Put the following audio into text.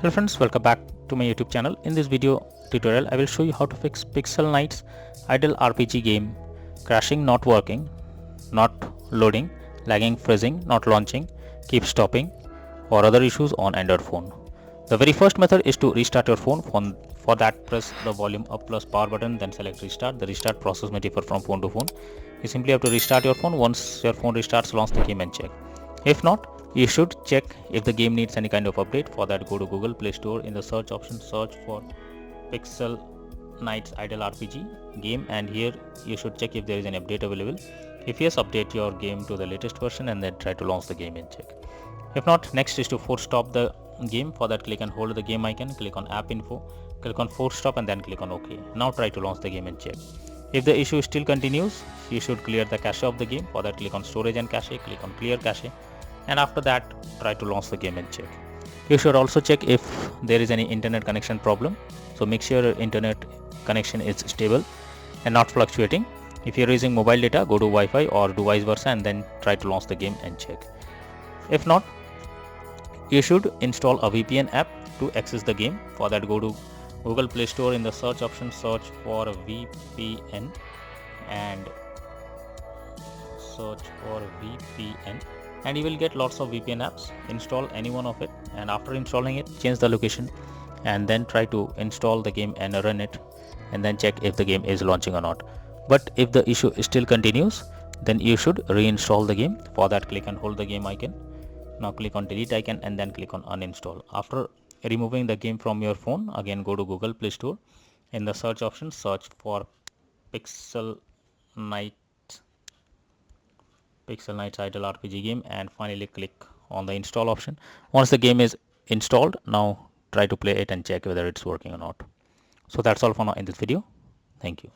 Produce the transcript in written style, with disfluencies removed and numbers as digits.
Hello friends, welcome back to my YouTube channel. In this video tutorial, I will show you how to fix Pixel Knight's idle RPG game crashing, not working, not loading, lagging, freezing, not launching, keep stopping, or other issues on Android phone. The very first method is to restart your phone. For that, press the volume up plus power button, then select restart. The restart process may differ from phone to phone. You simply have to restart your phone. Once your phone restarts, launch the game and check. If not, you should check if the game needs any kind of update. For that, go to Google Play Store. In the search option, search for Pixel Knight's Idle RPG game, and here you should check if there is an update available. If yes, update your game to the latest version and then try to launch the game and check. If not, next is to force stop the game. For that, click and hold the game icon, click on app info, click on force stop and then click on OK. Now try to launch the game and check. If the issue still continues, you should clear the cache of the game. For that, click on storage and cache, click on clear cache, and after that try to launch the game and check. You should also check if there is any internet connection problem. So make sure your internet connection is stable and not fluctuating. If you're using mobile data, go to Wi-Fi or do vice versa and then try to launch the game and check. If not, you should install a VPN app to access the game. For that, go to Google Play Store. In the search option, search for VPN and search for VPN, and you will get lots of VPN apps. Install any one of it, and after installing it, change the location and then try to install the game and run it, and then check if the game is launching or not. But if the issue still continues, then you should reinstall the game. For that, click and hold the game icon. Now click on delete icon and then click on uninstall. After removing the game from your phone, again go to Google Play Store. In the search option, search for Pixel Knight's Idle RPG game and finally click on the install option. Once the game is installed, now try to play it and check whether it's working or not. So that's all for now in this video. Thank you.